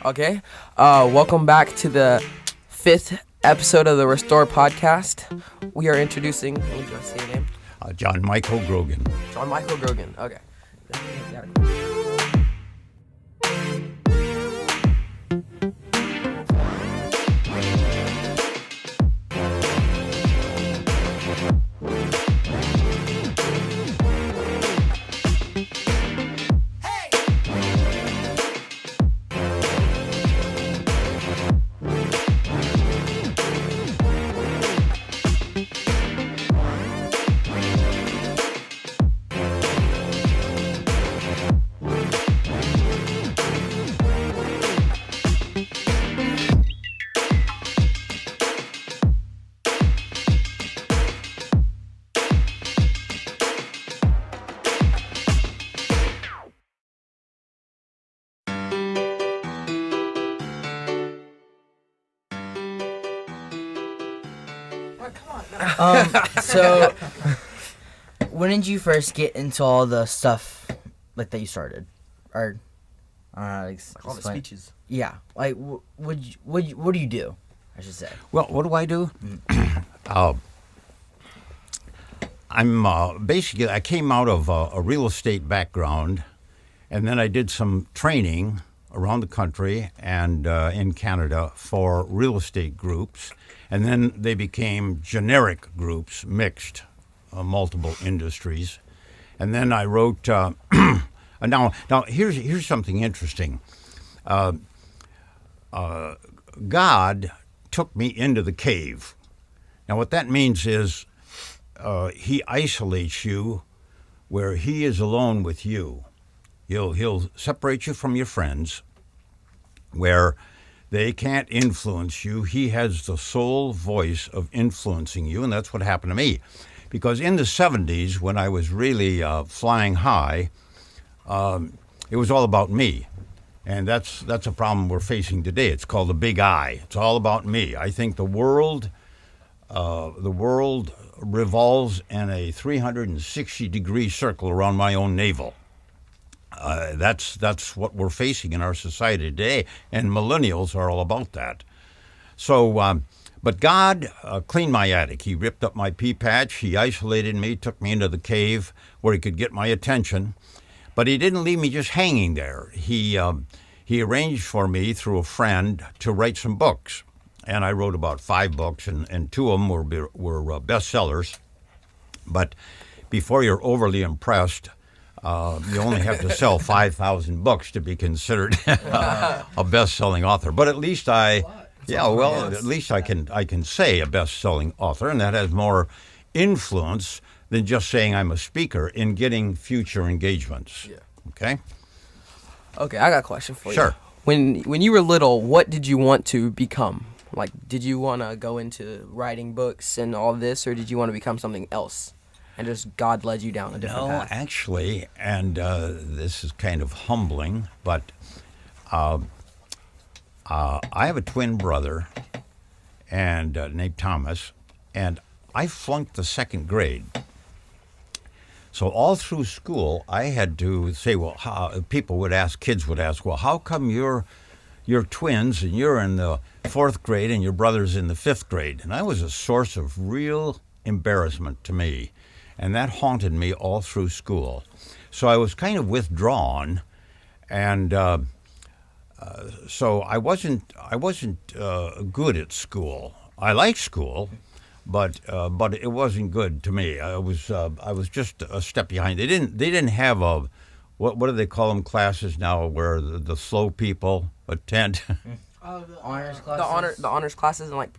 Okay. Welcome back to the 5th episode of the Restore podcast. We are introducing, would you say your name? John Micheal Grogan. John Micheal Grogan. Okay. So, when did you first get into all the stuff like that you started, or Like all the speeches. Yeah, like what do you do? I should say. Well, what do I do? I'm basically, I came out of a real estate background, and then I did some training around the country and in Canada for real estate groups, and then they became generic groups, mixed, multiple industries, and then I wrote. Now here's something interesting. God took me into the cave. Now what that means is he isolates you where he is alone with you. He'll separate you from your friends where they can't influence you. He has the sole voice of influencing you, and that's what happened to me. Because in the 70s, when I was really flying high, it was all about me. And that's a problem we're facing today. It's called the big I. It's all about me. I think the world revolves in a 360-degree circle around my own navel. That's what we're facing in our society today, and millennials are all about that. So, but God cleaned my attic. He ripped up my pea patch. He isolated me, took me into the cave where he could get my attention. But he didn't leave me just hanging there. He arranged for me through a friend to write some books. And I wrote about 5 books, and 2 of them were bestsellers. But before you're overly impressed, you only have to sell 5,000 books to be considered a best-selling author. But at least at least I can say a best-selling author, and that has more influence than just saying I'm a speaker in getting future engagements. Yeah. Okay? Okay, I got a question for you. Sure. When you were little, what did you want to become? Like, did you want to go into writing books and all this, or did you want to become something else? And just God led you down a different path? No, actually, and this is kind of humbling, but I have a twin brother and named Thomas, and I flunked the 2nd grade. So all through school, I had to say, well, kids would ask, well, how come you're twins and you're in the 4th grade and your brother's in the 5th grade? And that was a source of real embarrassment to me. And that haunted me all through school. So I was kind of withdrawn, and so I wasn't good at school. I liked school, but it wasn't good to me. I was just a step behind. They didn't have a what do they call them classes now where the slow people attend. The honors classes. The honors classes and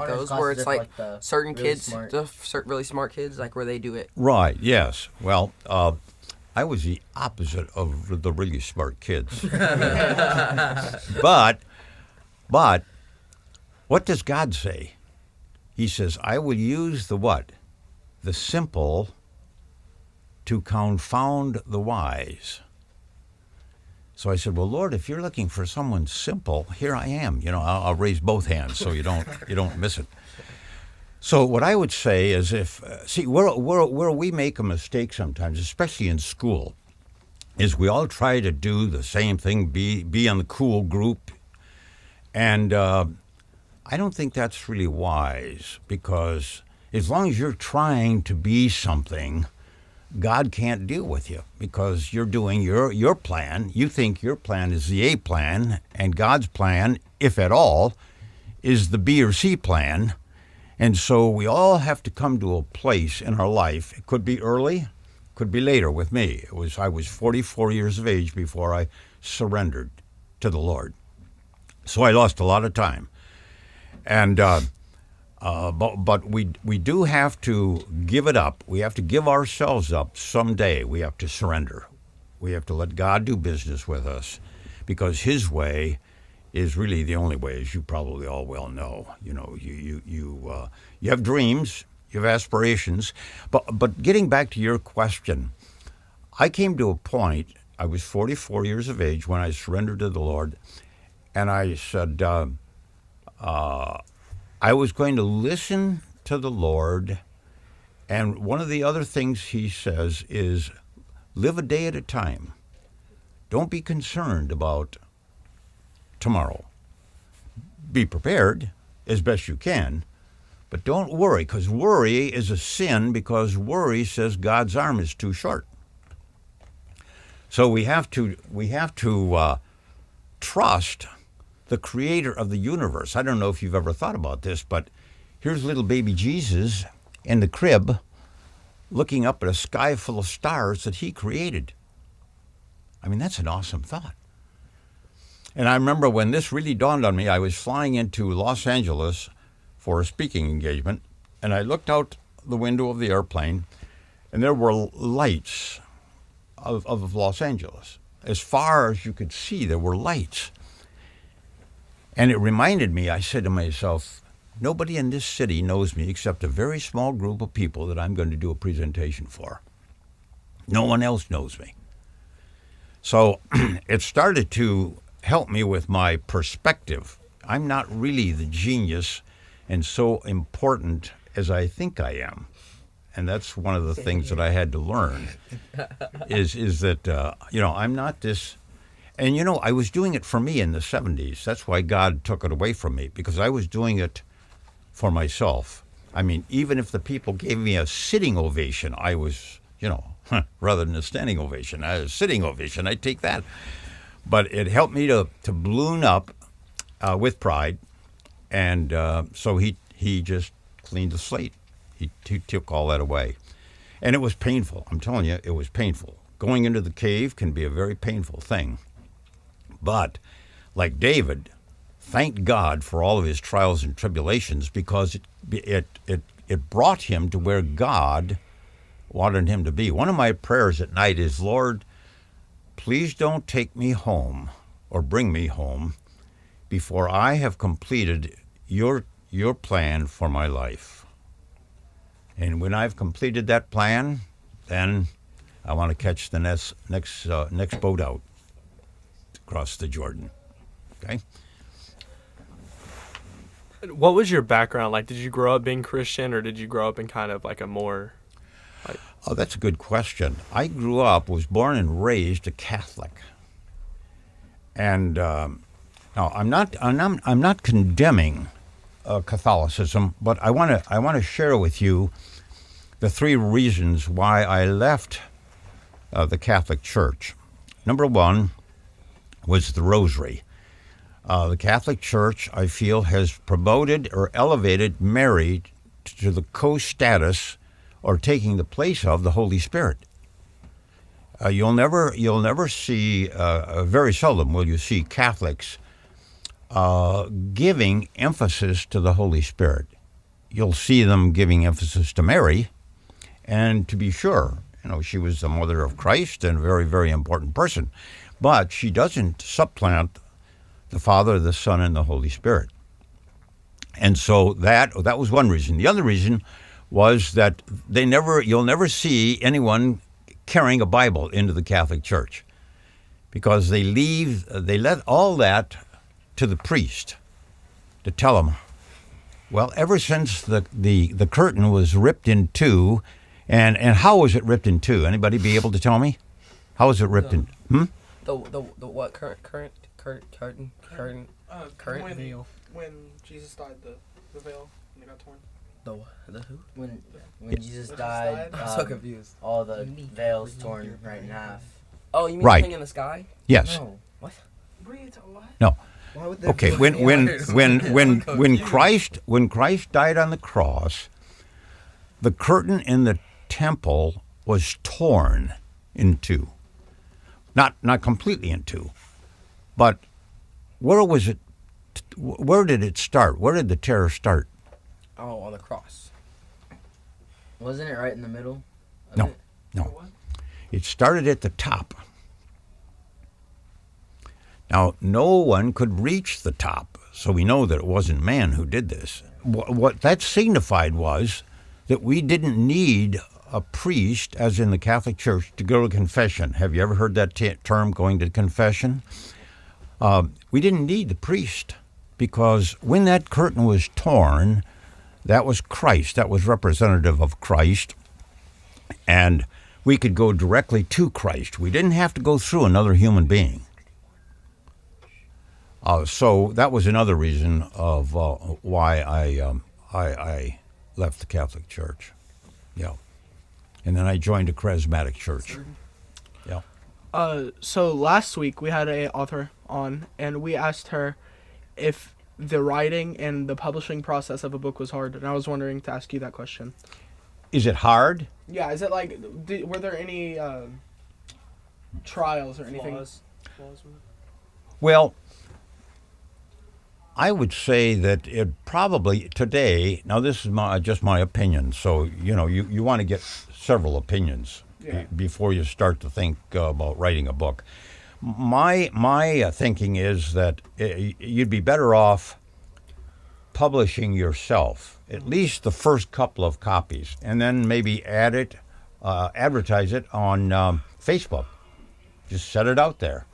those where it's like certain really kids, really smart kids, like where they do it. Right. Yes. Well, I was the opposite of the really smart kids. But what does God say? He says, I will use the what? The simple to confound the wise. So I said, well, Lord, if you're looking for someone simple, here I am. I'll raise both hands so you don't miss it. So what I would say is where we make a mistake sometimes, especially in school, is we all try to do the same thing, be on the cool group. And I don't think that's really wise, because as long as you're trying to be something, God can't deal with you, because you're doing your plan. You think your plan is the A plan, and God's plan, if at all, is the B or C plan. And so we all have to come to a place in our life. It could be early, could be later with me. I was 44 years of age before I surrendered to the Lord. So I lost a lot of time. And but we do have to give it up. We have to give ourselves up someday. We have to surrender. We have to let God do business with us, because His way is really the only way, as you probably all well know. You know, you have dreams, you have aspirations, but getting back to your question, I came to a point. I was 44 years of age when I surrendered to the Lord, and I said I was going to listen to the Lord. And one of the other things He says is, live a day at a time. Don't be concerned about tomorrow. Be prepared as best you can, but don't worry, because worry is a sin, because worry says God's arm is too short. So we have to trust the Creator of the universe. I don't know if you've ever thought about this, but here's little baby Jesus in the crib looking up at a sky full of stars that He created. I mean, that's an awesome thought. And I remember when this really dawned on me, I was flying into Los Angeles for a speaking engagement, and I looked out the window of the airplane, and there were lights of Los Angeles. As far as you could see, there were lights. And it reminded me, I said to myself, nobody in this city knows me except a very small group of people that I'm going to do a presentation for. No one else knows me. So it started to help me with my perspective. I'm not really the genius and so important as I think I am. And that's one of the things that I had to learn is that, I'm not this. And, I was doing it for me in the 70s. That's why God took it away from me, because I was doing it for myself. I mean, even if the people gave me a sitting ovation, I was, rather than a standing ovation, a sitting ovation, I'd take that. But it helped me to balloon up with pride. And so he just cleaned the slate. He took all that away. And it was painful. I'm telling you, it was painful. Going into the cave can be a very painful thing. But like David, thank God for all of his trials and tribulations, because it brought him to where God wanted him to be. One of my prayers at night is, Lord, please don't take me home or bring me home before I have completed your plan for my life. And when I've completed that plan, then I want to catch the next boat out across the Jordan. Okay? What was your background like? Did you grow up being Christian, or did you grow up in kind of like a more like... Oh, that's a good question. I was born and raised a Catholic. And now I'm not condemning Catholicism, but I want to share with you the 3 reasons why I left the Catholic Church. Number 1 was the Rosary. The Catholic Church, I feel, has promoted or elevated Mary to the co-status or taking the place of the Holy Spirit. You'll never see, very seldom will you see Catholics giving emphasis to the Holy Spirit. You'll see them giving emphasis to Mary, and to be sure, she was the mother of Christ and a very, very important person. But she doesn't supplant the Father, the Son, and the Holy Spirit. And so that was one reason. The other reason was that you'll never see anyone carrying a Bible into the Catholic Church, because they let all that to the priest to tell them. Well, ever since the curtain was ripped in two, and how was it ripped in two? Anybody be able to tell me? How is it ripped in? The what current When Jesus died, the veil when it got torn. the who? When Jesus died, I'm so confused. all the veils torn right in half. Oh, you mean Right. the thing in the sky? Yes. No. What? No. Why would there Okay. be- When Christ died on the cross, the curtain in the temple was torn in two. Not completely in two, but where was it? Where did it start? Where did the terror start? Oh, on the cross. Wasn't it right in the middle? of No. it? No. It started at the top. Now, no one could reach the top, so we know that it wasn't man who did this. What that signified was that we didn't need a priest, as in the Catholic Church, to go to confession. Have you ever heard that term, going to confession? We didn't need the priest, because when that curtain was torn, that was Christ. That was representative of Christ. And we could go directly to Christ. We didn't have to go through another human being. So that was another reason of why I left the Catholic Church. Yeah. And then I joined a charismatic church. Yeah. So last week we had a author on, and we asked her if the writing and the publishing process of a book was hard, and I was wondering to ask you that question. Is it hard? Yeah, is it like, were there any trials or anything? Flaws. Well, I would say that it probably today, now this is just my opinion, so you want to get several opinions before you start to think about writing a book. My thinking is that you'd be better off publishing yourself, at least the first couple of copies, and then maybe advertise it on Facebook. Just set it out there.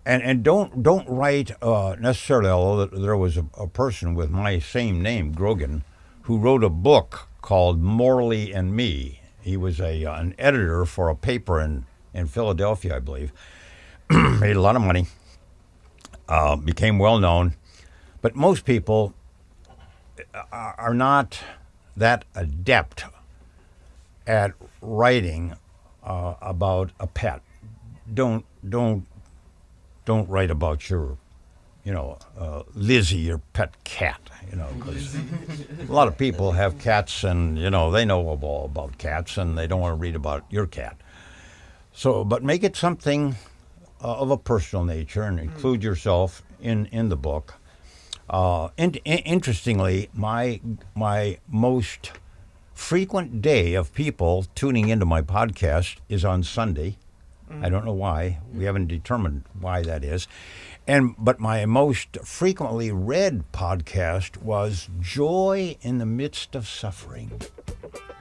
And don't write necessarily, although there was a person with my same name, Grogan, who wrote a book called Morley and Me. He was an editor for a paper in Philadelphia, I believe. Made a lot of money, became well known. But most people are not that adept at writing about a pet. Don't write about your, Lizzie, your pet cat, 'cause a lot of people have cats and, they know all about cats and they don't want to read about your cat. So, but make it something of a personal nature and include yourself in the book. Interestingly, my most frequent day of people tuning into my podcast is on Sunday. I don't know why. We haven't determined why that is. But my most frequently read podcast was Joy in the Midst of Suffering.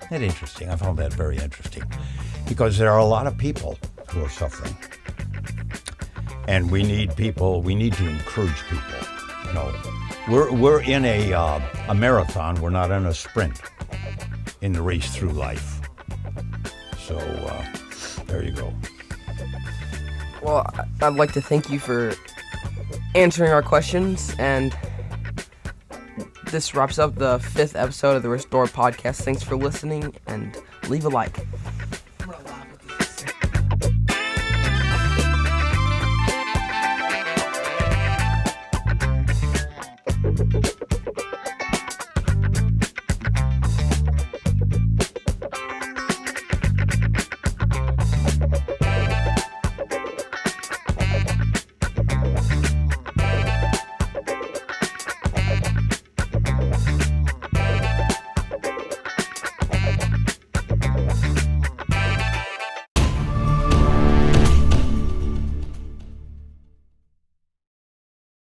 Isn't that interesting? I found that very interesting because there are a lot of people who are suffering. And we need to encourage people. We're in a marathon. We're not in a sprint in the race through life. So there you go. Well, I'd like to thank you for answering our questions, and this wraps up the 5th episode of the Restore Podcast. Thanks for listening, and leave a like.